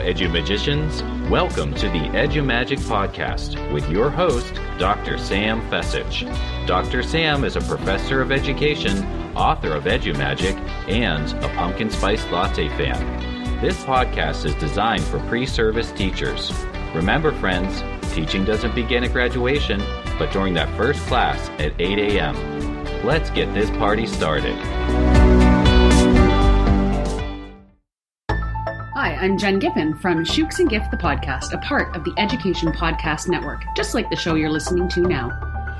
Edu-Magicians, welcome to the Edu-Magic Podcast with your host, Dr. Sam Fesich. Dr. Sam is a professor of education, author of Edu-Magic, and a pumpkin spice latte fan. This podcast is designed for pre-service teachers. Remember, friends, teaching doesn't begin at graduation, but during that first class at 8 a.m. Let's get this party started. Hi, I'm Jen Giffen from Shooks and Gift the Podcast, a part of the Education Podcast Network, just like the show you're listening to now.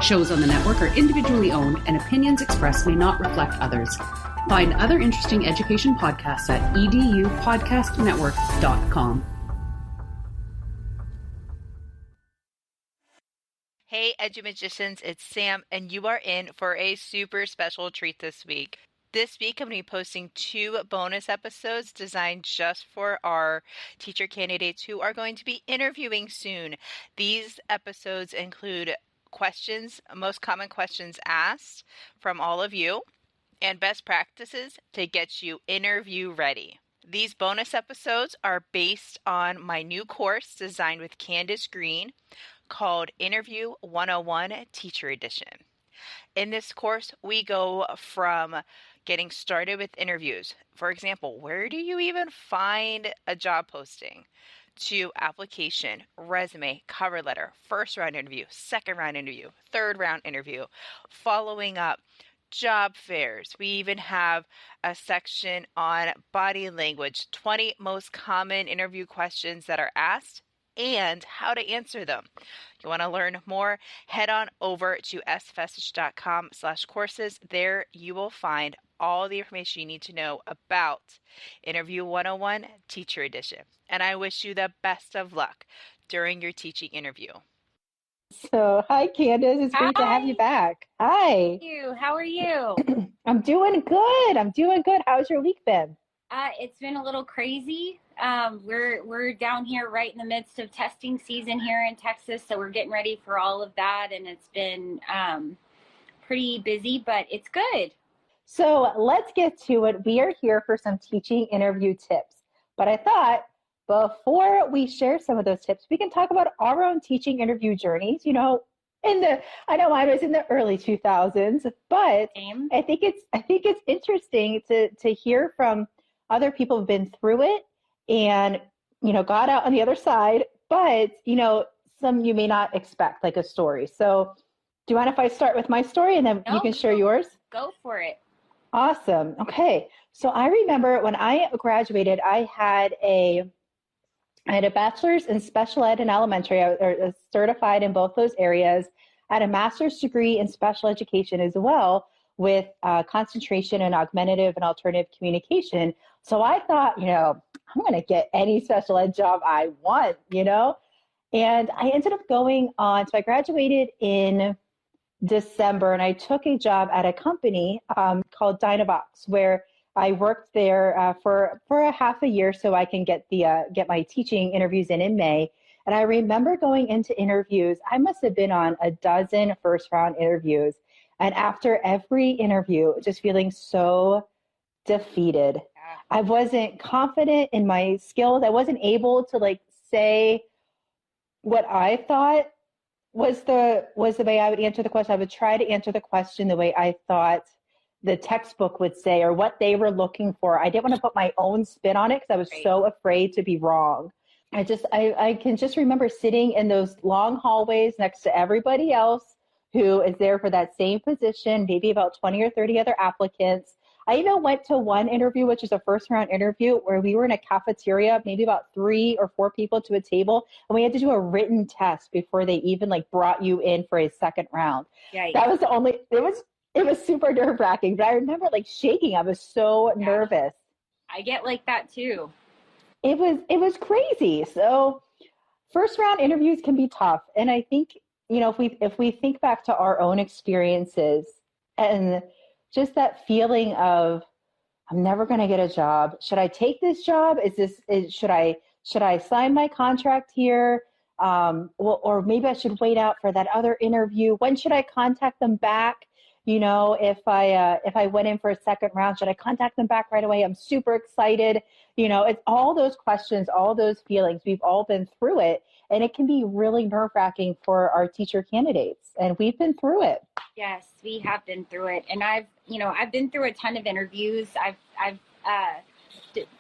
Shows on the network are individually owned and opinions expressed may not reflect others. Find other interesting education podcasts at edupodcastnetwork.com. Hey Edu-Magicians, it's Sam, and you are in for a super special treat this week. This week, I'm going to be posting 2 bonus episodes designed just for our teacher candidates who are going to be interviewing soon. These episodes include questions, most common questions asked from all of you, and best practices to get you interview ready. These bonus episodes are based on my new course designed with Candace Green called Interview 101 Teacher Edition. In this course, we go from getting started with interviews. For example, where do you even find a job posting? To application, resume, cover letter, first round interview, second round interview, third round interview, following up, job fairs. We even have a section on body language, 20 most common interview questions that are asked and how to answer them. You want to learn more? Head on over to sfesich.com/courses. There you will find all the information you need to know about Interview 101 Teacher Edition. And I wish you the best of luck during your teaching interview. So, hi, Candace. It's great to have you back. Hi. Thank you. How are you? I'm doing good. How's your week been? It's been a little crazy. We're down here right in the midst of testing season here in Texas, so we're getting ready for all of that, and it's been pretty busy, but it's good. So let's get to it. We are here for some teaching interview tips, but I thought before we share some of those tips, we can talk about our own teaching interview journeys. I know I was in the early 2000s, but Same. I think it's interesting to hear from other people who've been through it and, got out on the other side, but, some you may not expect, like a story. So do you mind if I start with my story and then you can share yours? Go for it. Awesome. Okay. So I remember when I graduated, I had a bachelor's in special ed and elementary. I was certified in both those areas. I had a master's degree in special education as well, with concentration in augmentative and alternative communication. So I thought, I'm going to get any special ed job I want, and I ended up going on. So I graduated in December and I took a job at a company called Dynavox, where I worked there for a half a year so I can get my teaching interviews in May. And I remember going into interviews, I must have been on a dozen first round interviews. And after every interview, just feeling so defeated. I wasn't confident in my skills. I wasn't able to say what I thought was the way I would answer the question. I would try to answer the question the way I thought the textbook would say or what they were looking for. I didn't want to put my own spin on it because I was so afraid to be wrong. I can just remember sitting in those long hallways next to everybody else who is there for that same position, maybe about 20 or 30 other applicants. I even went to one interview, which is a first round interview, where we were in a cafeteria, maybe about 3 or 4 people to a table, and we had to do a written test before they even brought you in for a second round. Yikes. That was it was super nerve wracking, but I remember shaking. I was so nervous. I get like that too. It was crazy. So first round interviews can be tough. And I think, if we think back to our own experiences and just that feeling of, I'm never going to get a job. Should I take this job? Should I sign my contract here? Or maybe I should wait out for that other interview. When should I contact them back? if I went in for a second round, should I contact them back right away? I'm super excited. It's all those questions, all those feelings. We've all been through it, and it can be really nerve-wracking for our teacher candidates, and we've been through it. Yes, we have been through it, and I've been through a ton of interviews. I've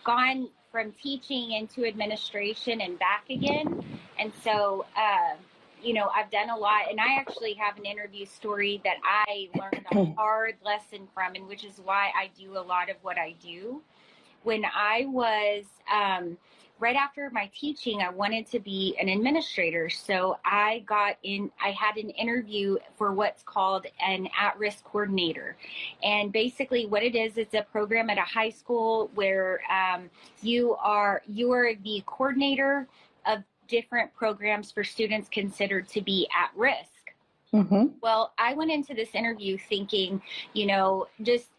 gone from teaching into administration and back again, and so I've done a lot, and I actually have an interview story that I learned a hard lesson from, and which is why I do a lot of what I do. When I was right after my teaching, I wanted to be an administrator. So I had an interview for what's called an at-risk coordinator. And basically what it is, it's a program at a high school where you are the coordinator of different programs for students considered to be at risk. Mm-hmm. Well, I went into this interview thinking, just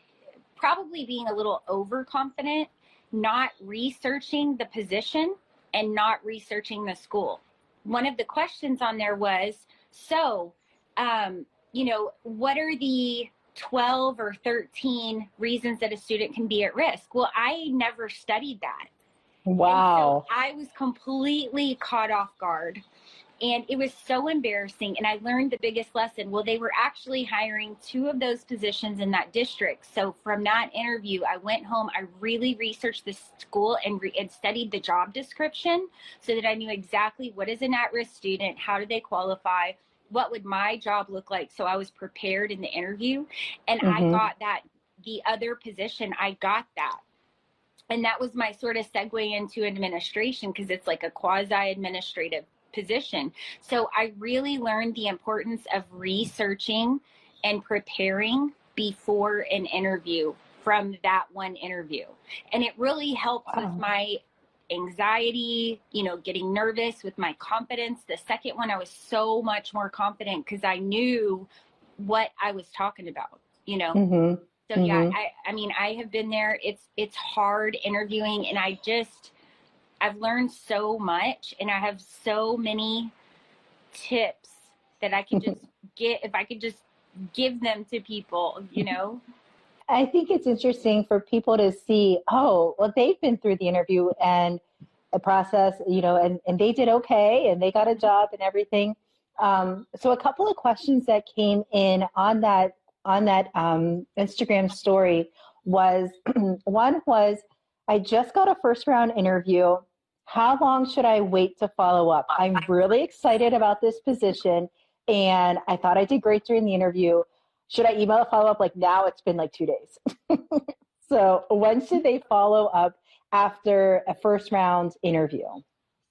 probably being a little overconfident, not researching the position and not researching the school. One of the questions on there was, what are the 12 or 13 reasons that a student can be at risk? Well, I never studied that. Wow. And so I was completely caught off guard. And it was so embarrassing. And I learned the biggest lesson. Well, they were actually hiring 2 of those positions in that district. So from that interview, I went home. I really researched the school and studied the job description so that I knew exactly what is an at-risk student, how do they qualify, what would my job look like. So I was prepared in the interview. And I got that, the other position, I got that. And that was my sort of segue into administration, because it's like a quasi-administrative position. So I really learned the importance of researching and preparing before an interview from that one interview. And it really helped with my anxiety, getting nervous, with my confidence. The second one, I was so much more confident because I knew what I was talking about, Mm-hmm. So yeah, I have been there. It's hard interviewing, and I've learned so much, and I have so many tips that I can just get, if I could just give them to people, I think it's interesting for people to see, they've been through the interview and the process, and they did okay, and they got a job and everything. So a couple of questions that came in on that Instagram story was, one was, I just got a first round interview. How long should I wait to follow up? I'm really excited about this position, and I thought I did great during the interview. Should I email a follow-up? Like, now it's been like 2 days. So when should they follow up after a first round interview?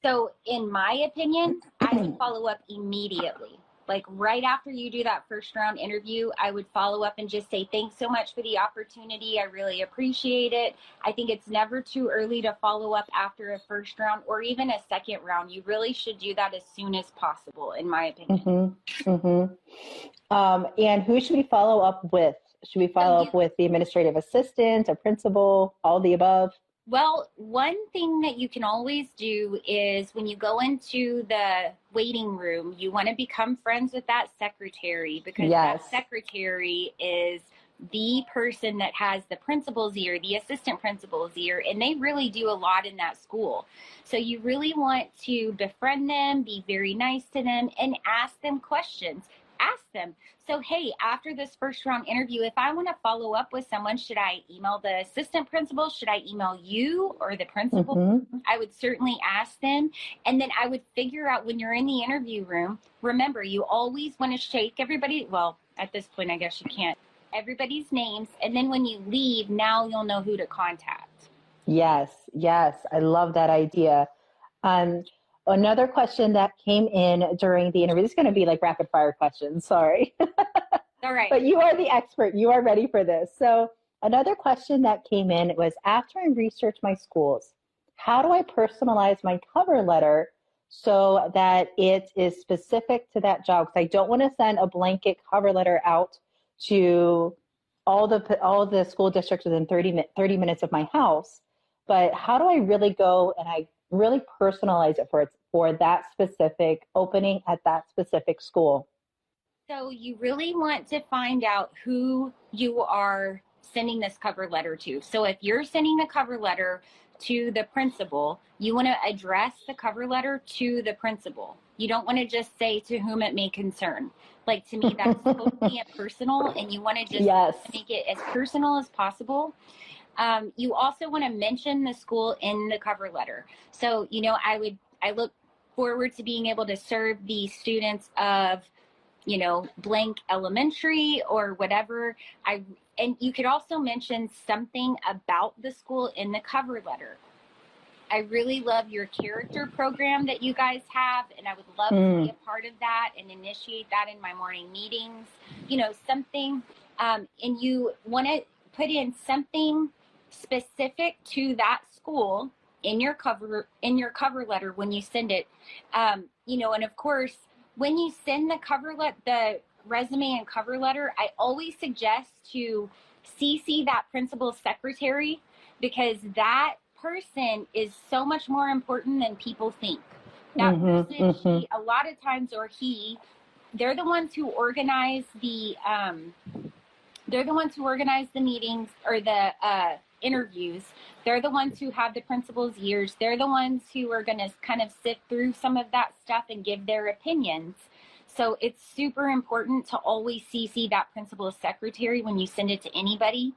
So in my opinion, I would follow up immediately. Like right after you do that first round interview, I would follow up and just say, thanks so much for the opportunity. I really appreciate it. I think it's never too early to follow up after a first round or even a second round. You really should do that as soon as possible, in my opinion. And who should we follow up with? Should we follow up with the administrative assistant, a principal, all the above? Well, one thing that you can always do is when you go into the waiting room, you want to become friends with that secretary, because that secretary is the person that has the principal's ear, the assistant principal's ear, and they really do a lot in that school. So you really want to befriend them, be very nice to them, and ask them questions. Ask them. So, hey, after this first round interview, if I want to follow up with someone, should I email the assistant principal? Should I email you or the principal? I would certainly ask them. And then I would figure out, when you're in the interview room, remember, you always want to shake everybody. Well, at this point, I guess you can't. Everybody's names. And then when you leave, now you'll know who to contact. Yes. I love that idea. Another question that came in during the interview, this is going to be like rapid fire questions, sorry. All right. But you are the expert. You are ready for this. So another question that came in was, after I research my schools, how do I personalize my cover letter so that it is specific to that job? Because I don't want to send a blanket cover letter out to all the school districts within 30 minutes of my house. But how do I really go and I really personalize it for that specific opening at that specific school? So you really want to find out who you are sending this cover letter to. So if you're sending the cover letter to the principal, you want to address the cover letter to the principal. You don't want to just say to whom it may concern. Like, to me, that's totally impersonal, and you want to just make it as personal as possible. You also want to mention the school in the cover letter. So, I look forward to being able to serve the students of, blank elementary or whatever. And you could also mention something about the school in the cover letter. I really love your character program that you guys have, and I would love to be a part of that and initiate that in my morning meetings, something, and you want to put in something specific to that school in your cover letter when you send it, and of course, when you send the resume and cover letter, I always suggest to CC that principal's secretary, because that person is so much more important than people think. That person, a lot of times, they're the ones who organize the meetings or the interviews. They're the ones who have the principal's ears. They're the ones who are going to kind of sift through some of that stuff and give their opinions. So it's super important to always CC that principal's secretary when you send it to anybody.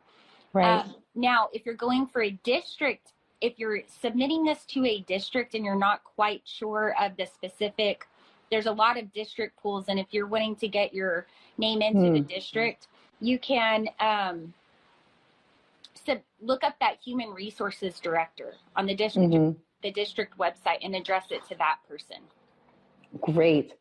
Right. Now, if you're going for a district, if you're submitting this to a district and you're not quite sure of the specific, there's a lot of district pools. And if you're wanting to get your name into the district, you can look up that human resources director on the district website and address it to that person. Great.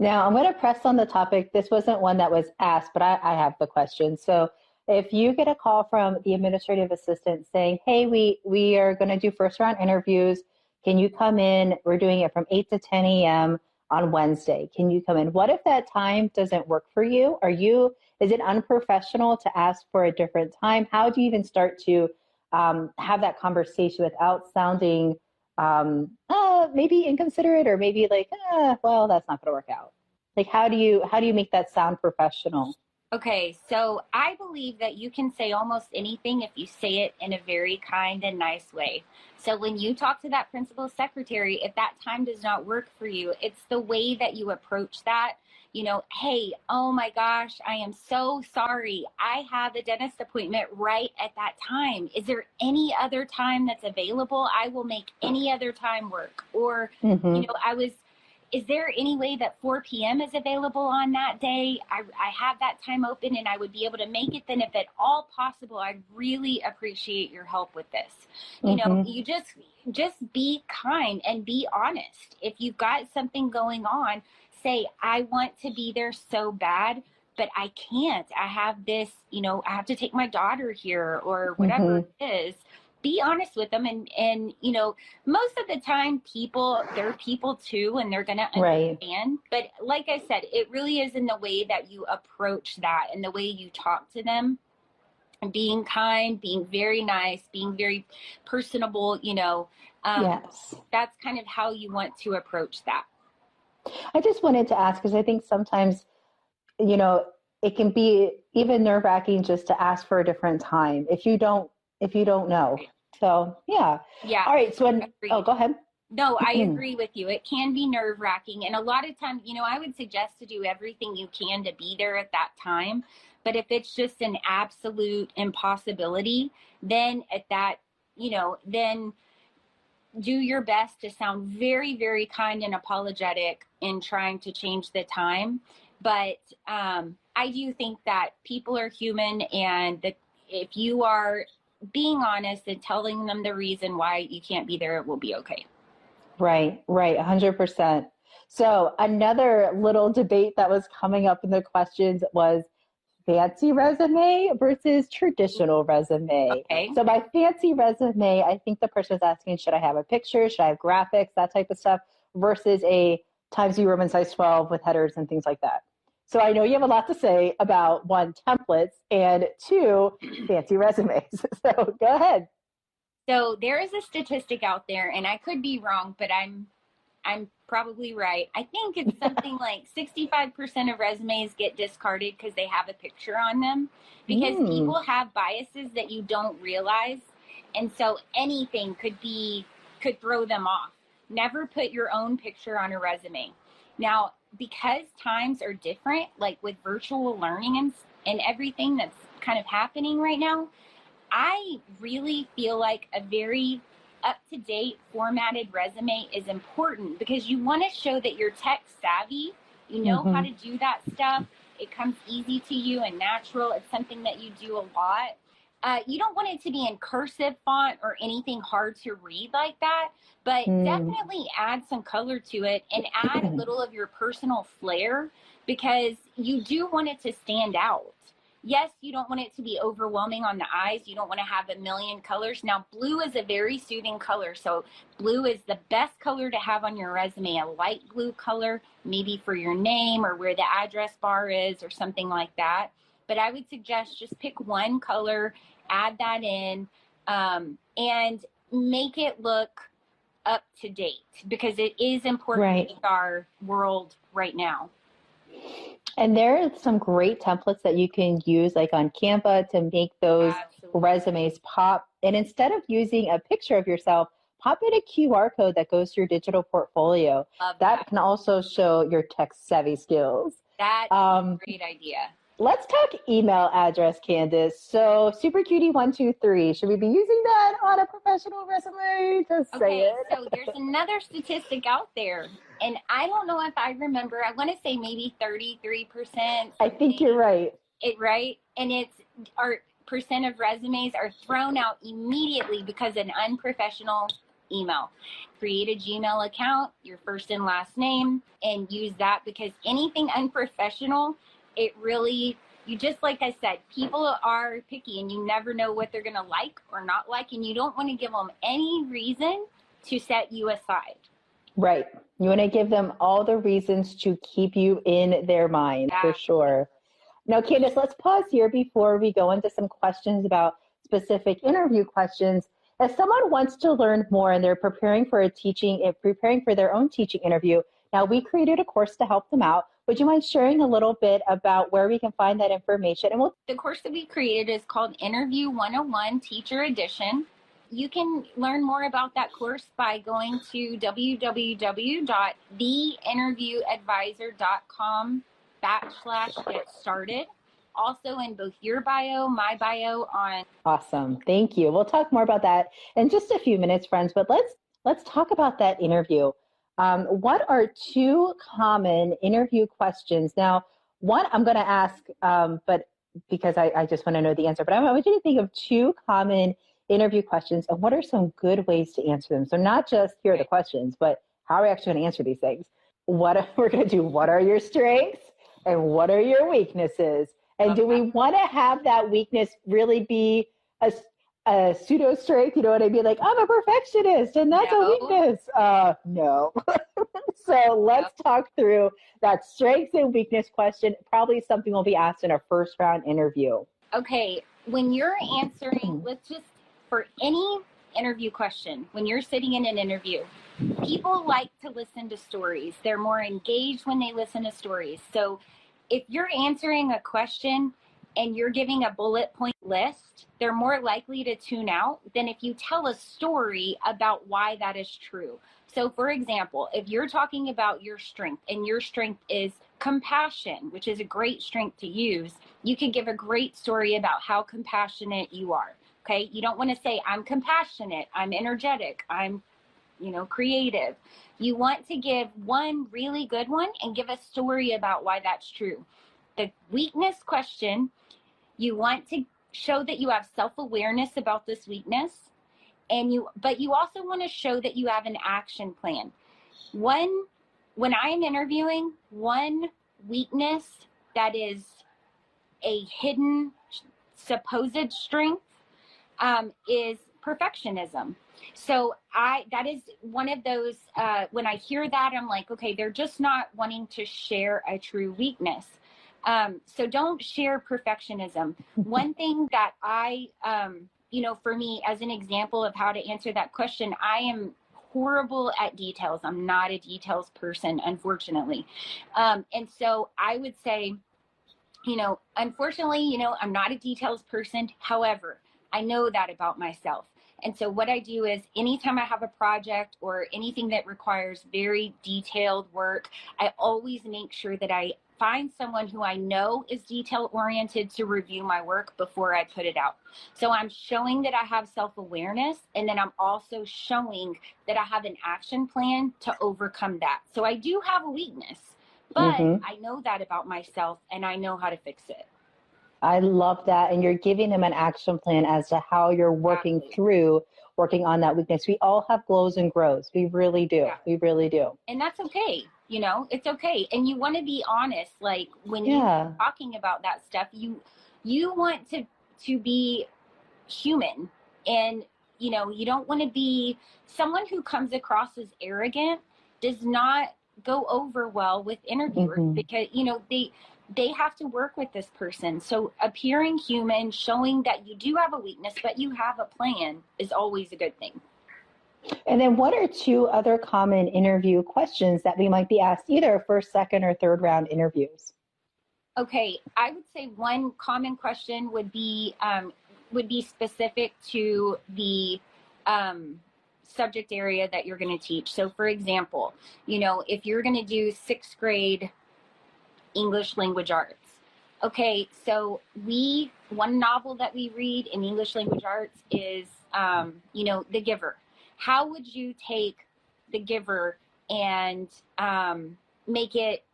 Now I'm going to press on the topic. This wasn't one that was asked, but I have the question. So if you get a call from the administrative assistant saying, hey, we are going to do first round interviews. Can you come in? We're doing it from 8 to 10 a.m. on Wednesday. Can you come in? What if that time doesn't work for you? Is it unprofessional to ask for a different time? How do you even start to have that conversation without sounding maybe inconsiderate, or maybe like, well, that's not going to work out? Like, how do you make that sound professional? Okay, so I believe that you can say almost anything if you say it in a very kind and nice way. So when you talk to that principal's secretary, if that time does not work for you, it's the way that you approach that. Hey, oh my gosh, I am so sorry. I have a dentist appointment right at that time. Is there any other time that's available? I will make any other time work. Or, is there any way that 4 p.m. is available on that day? I have that time open and I would be able to make it then. If at all possible, I'd really appreciate your help with this. You just be kind and be honest. If you've got something going on, say, I want to be there so bad, but I can't. I have this, I have to take my daughter here or whatever it is. Be honest with them. And most of the time they're people too, and they're going to understand. But like I said, it really is in the way that you approach that and the way you talk to them, and being kind, being very nice, being very personable, yes. That's kind of how you want to approach that. I just wanted to ask, because I think sometimes, it can be even nerve-wracking just to ask for a different time if you don't know. So, yeah. Yeah. All right. So go ahead. No, I agree with you. It can be nerve-wracking. And a lot of times, I would suggest to do everything you can to be there at that time. But if it's just an absolute impossibility, then at that, then do your best to sound very, very kind and apologetic in trying to change the time. But I do think that people are human, and that if you are being honest and telling them the reason why you can't be there, it will be okay. Right. 100%. So another little debate that was coming up in the questions was fancy resume versus traditional resume. Okay. So by fancy resume, I think the person was asking, should I have a picture? Should I have graphics, that type of stuff, versus a Times New Roman size 12 with headers and things like that. So I know you have a lot to say about 1, templates, and 2, fancy resumes. So go ahead. So there is a statistic out there, and I could be wrong, but I'm I'm probably right. I think it's something like 65% of resumes get discarded because they have a picture on them, because people have biases that you don't realize. And so anything could throw them off. Never put your own picture on a resume. Now, because times are different, like with virtual learning and everything that's kind of happening right now, I really feel like a very up-to-date formatted resume is important, because you want to show that you're tech savvy, you know how to do that stuff. It comes easy to you and natural. It's something that you do a lot. You don't want it to be in cursive font or anything hard to read like that, but definitely add some color to it and add a little of your personal flair, because you do want it to stand out. Yes, you don't want it to be overwhelming on the eyes. You don't want to have a million colors. Now, blue is a very soothing color. So blue is the best color to have on your resume, a light blue color, maybe for your name or where the address bar is or something like that. But I would suggest just pick one color, add that in, and make it look up to date, because it is important in our world right now. And there are some great templates that you can use, like on Canva, to make those resumes pop. And instead of using a picture of yourself, pop in a QR code that goes to your digital portfolio. That can also show your tech savvy skills. That's a great idea. Let's talk email address, Candace. So SuperCutie123, should we be using that on a professional resume? Just say it. So there's another statistic out there, and I don't know if I remember. I want to say maybe 33%. I think you're right. Right? And it's our percent of resumes are thrown out immediately because of an unprofessional email. Create a Gmail account, your first and last name, and use that, because anything unprofessional, it really, you just, like I said, people are picky and you never know what they're going to like or not like. And you don't want to give them any reason to set you aside. Right. You want to give them all the reasons to keep you in their mind, for sure. Now, Candace, let's pause here before we go into some questions about specific interview questions. If someone wants to learn more and they're preparing for their own teaching interview, now we created a course to help them out. Would you mind sharing a little bit about where we can find that information? And the course that we created is called Interview 101 Teacher Edition. You can learn more about that course by going to www.theinterviewadvisor.com/get started. Also in both your bio, my bio on. Awesome. Thank you. We'll talk more about that in just a few minutes, friends, but let's talk about that interview. What are two common interview questions? Now, one I'm going to ask, but because I just want to know the answer, but I want you to think of two common interview questions and what are some good ways to answer them. So not just here are the questions, but how are we actually going to answer these things? What we're going to do, what are your strengths and what are your weaknesses? And do we want to have that weakness really be a pseudo strength? You know what I mean? Like, I'm a perfectionist and that's a weakness. No. So let's talk through that strengths and weakness question. Probably something will be asked in a first round interview. Okay. When you're answering, for any interview question, when you're sitting in an interview, people like to listen to stories. They're more engaged when they listen to stories. So if you're answering a question and you're giving a bullet point list, they're more likely to tune out than if you tell a story about why that is true. So for example, if you're talking about your strength and your strength is compassion, which is a great strength to use, you can give a great story about how compassionate you are. Okay. You don't want to say I'm compassionate, I'm energetic, I'm, creative. You want to give one really good one and give a story about why that's true. The weakness question, you want to show that you have self-awareness about this weakness, but you also want to show that you have an action plan. When I'm interviewing, one weakness that is a hidden supposed strength is perfectionism. So that is one of those, when I hear that, I'm like, okay, they're just not wanting to share a true weakness. So don't share perfectionism. One thing that I, for me, as an example of how to answer that question, I am horrible at details. I'm not a details person, unfortunately. And so I would say, unfortunately, I'm not a details person. However, I know that about myself. And so what I do is anytime I have a project or anything that requires very detailed work, I always make sure that I find someone who I know is detail oriented to review my work before I put it out. So I'm showing that I have self-awareness, and then I'm also showing that I have an action plan to overcome that. So I do have a weakness, but I know that about myself and I know how to fix it. I love that. And you're giving them an action plan as to how you're working on that weakness. We all have glows and grows. We really do. Yeah. We really do. And that's okay. It's okay. And you want to be honest. Like when you're talking about that stuff, you want to be human, and, you don't want to be someone who comes across as arrogant. Does not go over well with interviewers because, they have to work with this person. So appearing human, showing that you do have a weakness, but you have a plan is always a good thing. And then what are 2 other common interview questions that we might be asked either first, second, or third round interviews? Okay. I would say one common question would be specific to the, subject area that you're going to teach. So for example, if you're going to do 6th grade English language arts. Okay, so one novel that we read in English language arts is, The Giver. How would you take The Giver and make it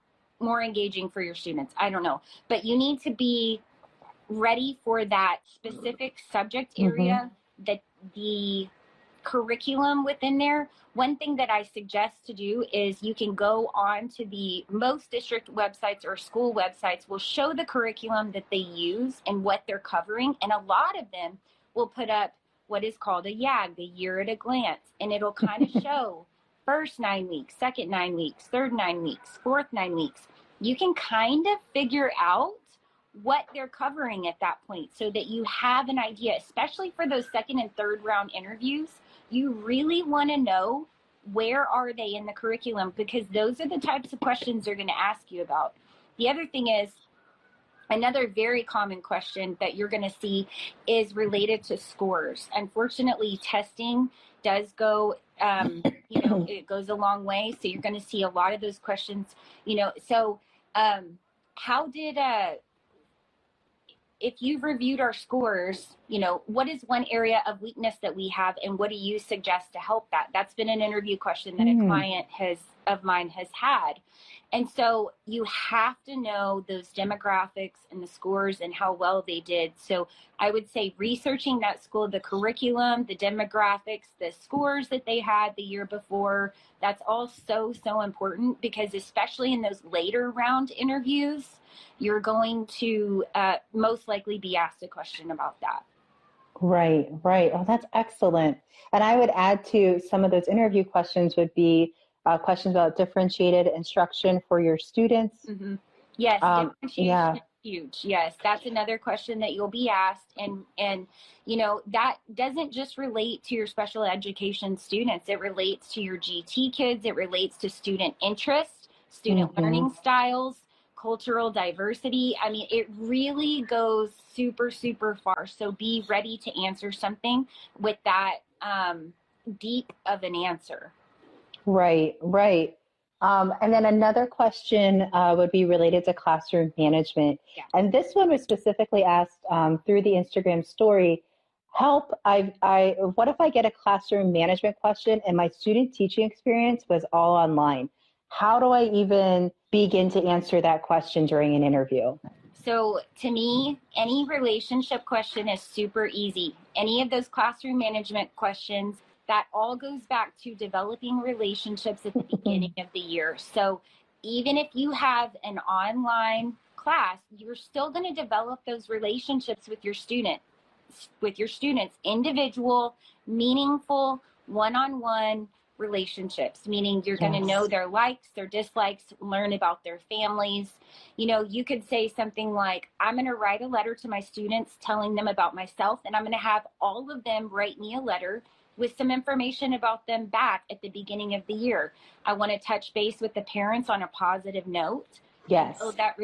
more engaging for your students? I don't know, but you need to be ready for that specific subject area, that the curriculum within there. One thing that I suggest to do is you can go on to most district websites or school websites will show the curriculum that they use and what they're covering. And a lot of them will put up what is called a YAG, the year at a glance. And it'll kind of show first 9 weeks, second 9 weeks, third 9 weeks, fourth 9 weeks. You can kind of figure out what they're covering at that point so that you have an idea, especially for those second and third round interviews. You really want to know where are they in the curriculum, because those are the types of questions they're going to ask you about. The other thing is, another very common question that you're going to see is related to scores. Unfortunately, testing does go, it goes a long way. So you're going to see a lot of those questions, so if you've reviewed our scores, what is one area of weakness that we have, and what do you suggest to help that? That's been an interview question that a client of mine has had. And so you have to know those demographics and the scores and how well they did. So I would say researching that school, the curriculum, the demographics, the scores that they had the year before, that's all so, so important, because especially in those later round interviews, you're going to most likely be asked a question about that. Right. Oh, that's excellent. And I would add to some of those interview questions would be questions about differentiated instruction for your students. Yes, differentiation is huge. Yes, that's another question that you'll be asked. And that doesn't just relate to your special education students. It relates to your GT kids. It relates to student interest, student learning styles, cultural diversity. I mean, it really goes super, super far. So be ready to answer something with that deep of an answer. Right. And then another question would be related to classroom management. Yeah. And this one was specifically asked through the Instagram story. What if I get a classroom management question and my student teaching experience was all online? How do I even begin to answer that question during an interview? So to me, any relationship question is super easy. Any of those classroom management questions, that all goes back to developing relationships at the beginning of the year. So even if you have an online class, you're still going to develop those relationships with your students, individual, meaningful, one-on-one relationships, meaning you're going to know their likes, their dislikes, learn about their families. You could say something like, I'm going to write a letter to my students telling them about myself, and I'm going to have all of them write me a letter with some information about them back at the beginning of the year. I want to touch base with the parents on a positive note. Yes. So that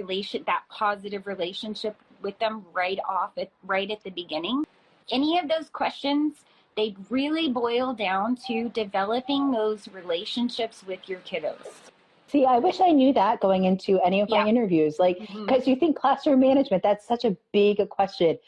positive relationship with them right at the beginning. Any of those questions, they really boil down to developing those relationships with your kiddos. See, I wish I knew that going into any of my interviews, like, because you think classroom management, that's such a big question.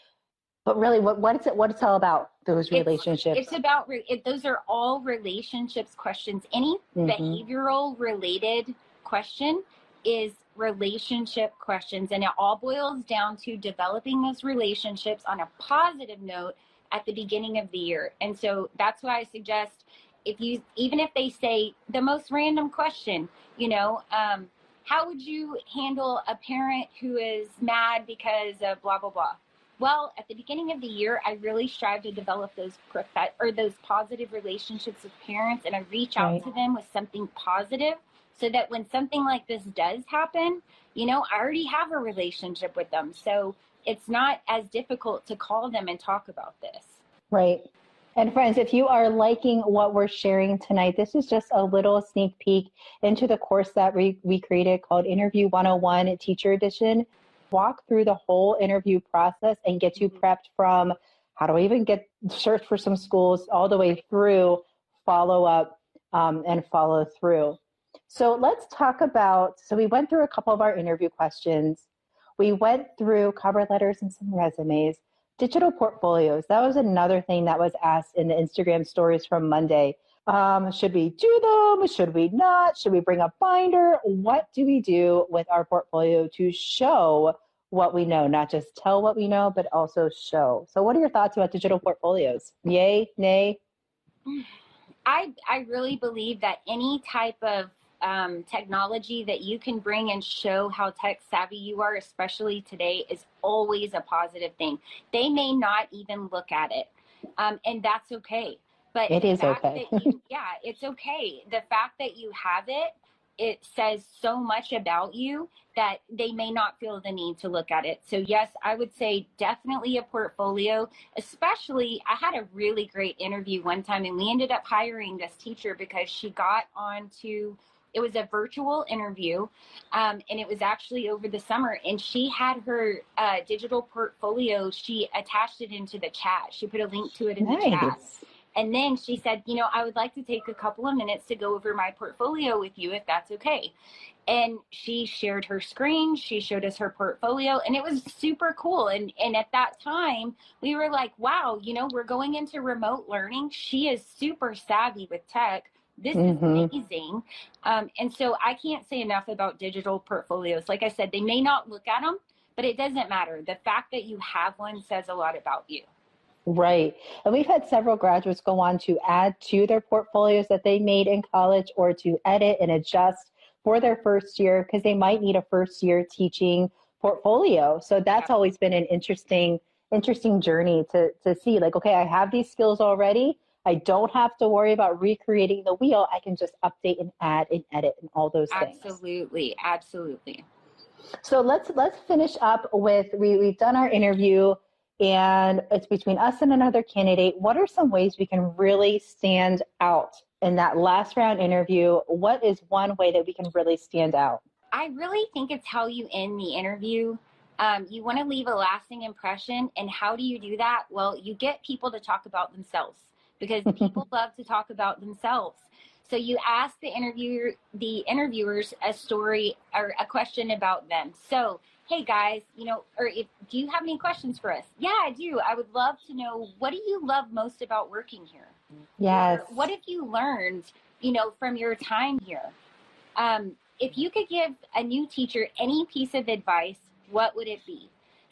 But really, what it's all about, those relationships? It's about, those are all relationships questions. Any behavioral related question is relationship questions. And it all boils down to developing those relationships on a positive note at the beginning of the year. And so that's why I suggest, even if they say the most random question, how would you handle a parent who is mad because of blah, blah, blah? Well, at the beginning of the year, I really strive to develop those positive relationships with parents, and I reach out to them with something positive so that when something like this does happen, I already have a relationship with them. So it's not as difficult to call them and talk about this. Right. And friends, if you are liking what we're sharing tonight, this is just a little sneak peek into the course that we created called Interview 101 Teacher Edition. Walk through the whole interview process and get you prepped from how do I even search for some schools all the way through follow up and follow through. So let's talk about, so we went through a couple of our interview questions. We went through cover letters and some resumes. Digital portfolios, that was another thing that was asked in the Instagram stories from Monday. Should we do them? Should we not? Should we bring a binder? What do we do with our portfolio to show what we know? Not just tell what we know, but also show. So what are your thoughts about digital portfolios? Yay, nay? I really believe that any type of technology that you can bring and show how tech savvy you are, especially today, is always a positive thing. They may not even look at it, and that's okay. But it is okay. It's okay. The fact that you have it, it says so much about you that they may not feel the need to look at it. So yes, I would say definitely a portfolio. Especially, I had a really great interview one time, and we ended up hiring this teacher because she got onto, it was a virtual interview, and it was actually over the summer, and she had her digital portfolio, she attached it into the chat. She put a link to it in the chat. And then she said, I would like to take a couple of minutes to go over my portfolio with you, if that's okay. And she shared her screen. She showed us her portfolio, and it was super cool. And at that time, we were like, wow, we're going into remote learning. She is super savvy with tech. This is amazing. And so I can't say enough about digital portfolios. Like I said, they may not look at them, but it doesn't matter. The fact that you have one says a lot about you. Right. And we've had several graduates go on to add to their portfolios that they made in college or to edit and adjust for their first year because they might need a first year teaching portfolio. So that's always been an interesting journey to see, like, okay, I have these skills already. I don't have to worry about recreating the wheel. I can just update and add and edit and all those things. Absolutely. So let's finish up with, we've done our interview, and it's between us and another candidate. What are some ways we can really stand out in that last round interview? What is one way that we can really stand out? I really think it's how you end the interview. You want to leave a lasting impression. And how do you do that? Well, you get people to talk about themselves because people love to talk about themselves. So you ask the interviewers a story or a question about them. So, hey guys, do you have any questions for us? Yeah, I do. I would love to know, what do you love most about working here? Yes. Or what have you learned, from your time here? If you could give a new teacher any piece of advice, what would it be?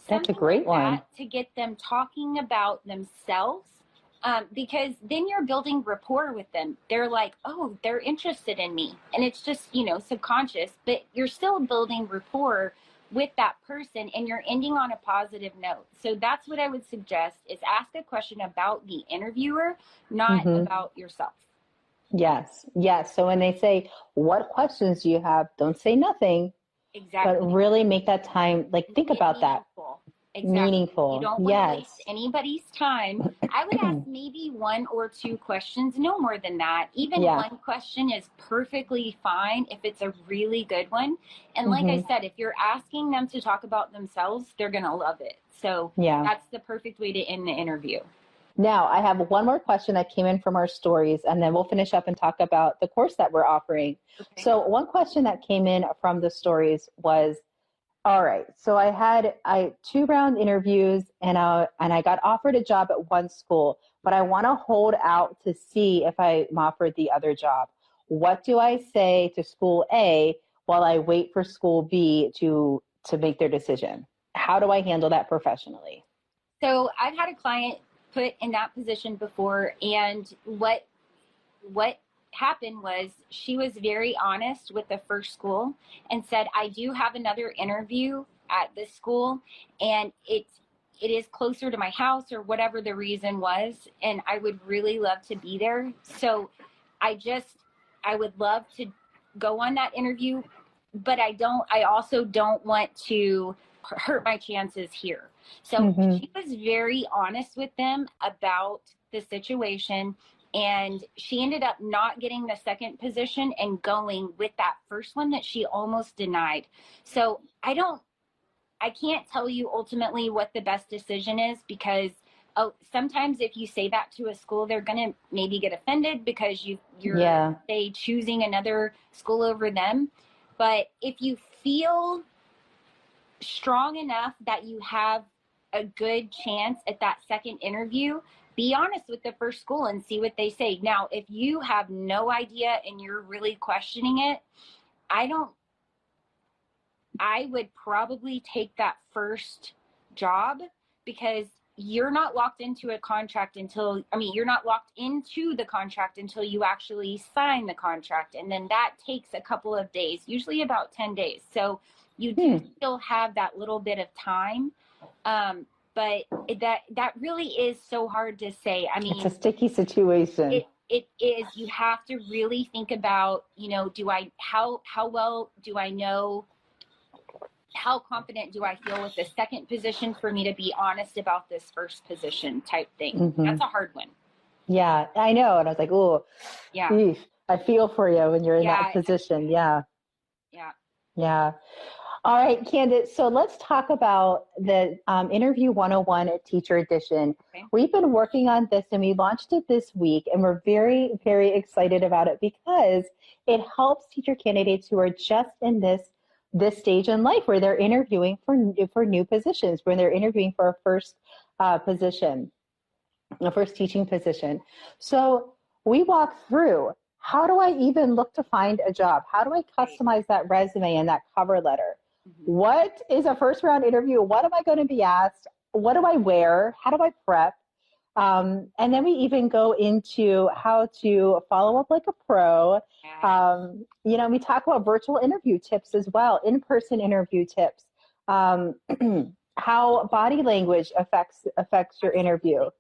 That's a great one. To get them talking about themselves. Because then you're building rapport with them. They're like, oh, they're interested in me. And it's just, subconscious, but you're still building rapport with that person, and you're ending on a positive note. So that's what I would suggest, is ask a question about the interviewer, not about yourself. Yes. So when they say, what questions do you have? Don't say nothing. Exactly. But really make that time, think about that. meaningful. You don't want to Yes. waste anybody's time. I would ask maybe 1 or 2 questions, no more than that. Even one question is perfectly fine if it's a really good one. And like I said, if you're asking them to talk about themselves, they're going to love it. So that's the perfect way to end the interview. Now, I have one more question that came in from our stories, and then we'll finish up and talk about the course that we're offering. Okay. So one question that came in from the stories was, all right, so I had 2-round interviews, and I got offered a job at one school, but I want to hold out to see if I'm offered the other job. What do I say to school A while I wait for school B to make their decision? How do I handle that professionally? So I've had a client put in that position before, and what happened was she was very honest with the first school and said, I do have another interview at this school, and it is closer to my house, or whatever the reason was, and I would really love to be there. So I would love to go on that interview, but I also don't want to hurt my chances here. So she was very honest with them about the situation, and she ended up not getting the second position and going with that first one that she almost denied. So I can't tell you ultimately what the best decision is, because sometimes if you say that to a school, they're going to maybe get offended because you're say choosing another school over them. But if you feel strong enough that you have a good chance at that second interview, be honest with the first school and see what they say. Now, if you have no idea and you're really questioning it, I would probably take that first job, because you're not locked into a contract you're not locked into the contract until you actually sign the contract. And then that takes a couple of days, usually about 10 days. So you do still have that little bit of time. But that really is so hard to say. I mean, it's a sticky situation. It is. You have to really think about, how well do I know, how confident do I feel with the second position for me to be honest about this first position type thing. That's a hard one. Yeah, I know. And I was like, oh, yeah, I feel for you when you're in that position. Yeah. All right, Candace, so let's talk about the Interview 101 at Teacher Edition. Okay. We've been working on this, and we launched it this week, and we're very, very excited about it because it helps teacher candidates who are just in this stage in life where they're interviewing for new positions, when they're interviewing for a first position, a first teaching position. So we walk through, how do I even look to find a job? How do I customize that resume and that cover letter? What is a first round interview? What am I going to be asked? What do I wear? How do I prep? And then we even go into how to follow up like a pro. We talk about virtual interview tips as well, in-person interview tips, how body language affects your interview.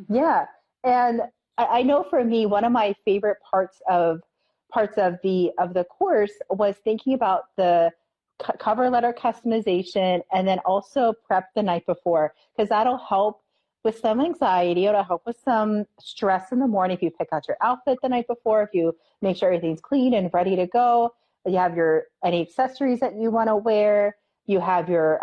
Yeah. And I know for me, one of my favorite parts of the course was thinking about the cover letter customization, and then also prep the night before, because that'll help with some anxiety. It'll help with some stress in the morning if you pick out your outfit the night before, if you make sure everything's clean and ready to go, you have any accessories that you want to wear, you have your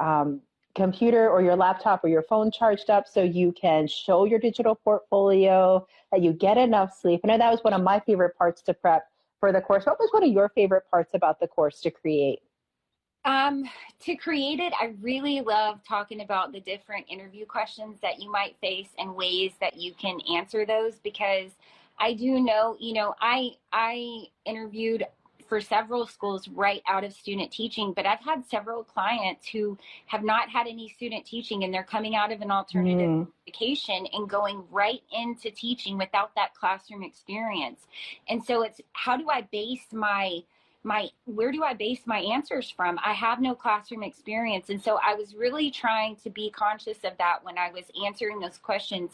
computer or your laptop or your phone charged up so you can show your digital portfolio, that you get enough sleep. And that was one of my favorite parts to prep for the course. What was one of your favorite parts about the course to create? To create it, I really love talking about the different interview questions that you might face and ways that you can answer those, because I do know, I interviewed for several schools right out of student teaching, but I've had several clients who have not had any student teaching, and they're coming out of an alternative education and going right into teaching without that classroom experience. And so it's, how do I base where do I base my answers from? I have no classroom experience. And so I was really trying to be conscious of that when I was answering those questions,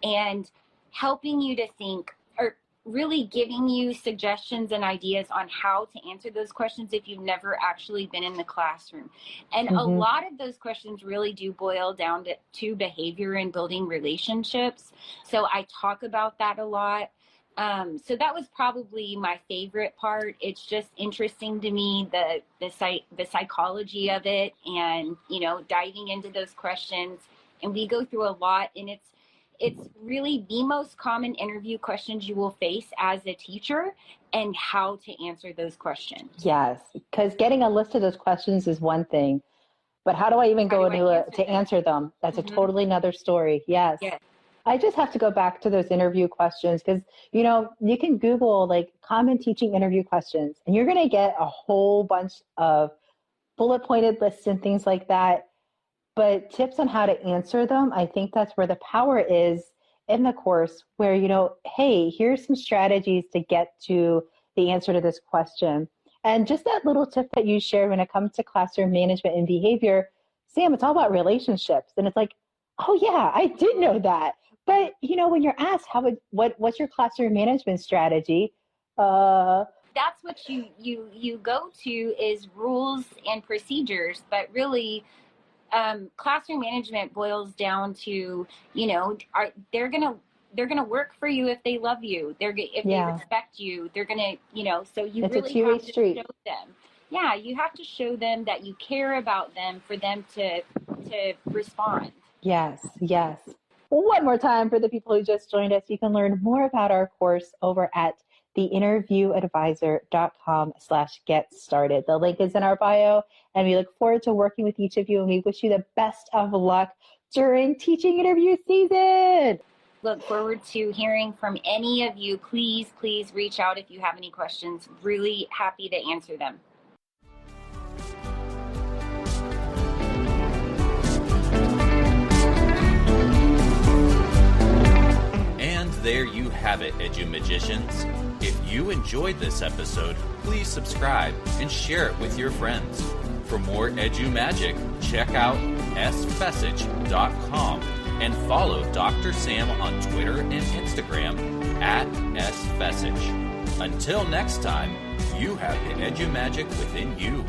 and helping you to think, or really giving you suggestions and ideas on how to answer those questions if you've never actually been in the classroom. And a lot of those questions really do boil down to behavior and building relationships. So I talk about that a lot. So that was probably my favorite part. It's just interesting to me, the psychology of it, and, you know, diving into those questions. And we go through a lot, and it's really the most common interview questions you will face as a teacher, and how to answer those questions. Yes, because getting a list of those questions is one thing, but how do I even go to answer them? That's a totally another story. Yes. I just have to go back to those interview questions because, you know, you can Google like common teaching interview questions and you're going to get a whole bunch of bullet pointed lists and things like that. But tips on how to answer them, I think that's where the power is in the course where, you know, hey, here's some strategies to get to the answer to this question. And just that little tip that you shared when it comes to classroom management and behavior, Sam, it's all about relationships. And it's like, oh yeah, I did know that. But, you know, when you're asked what's your classroom management strategy? That's what you go to is rules and procedures, but really classroom management boils down to, you know, they're gonna work for you if they love you. If they respect you, they're gonna, you know. So you it's really have to street. show them. Yeah, you have to show them that you care about them for them to respond. Yes. One more time for the people who just joined us, you can learn more about our course over at theinterviewadvisor.com/get-started. The link is in our bio, and we look forward to working with each of you, and we wish you the best of luck during teaching interview season. Look forward to hearing from any of you. Please reach out if you have any questions. Really happy to answer them. And there you have it, EduMagicians. If you enjoyed this episode, please subscribe and share it with your friends. For more EduMagic, check out sfessage.com and follow Dr. Sam on Twitter and Instagram @sfessage. Until next time, you have the EduMagic within you.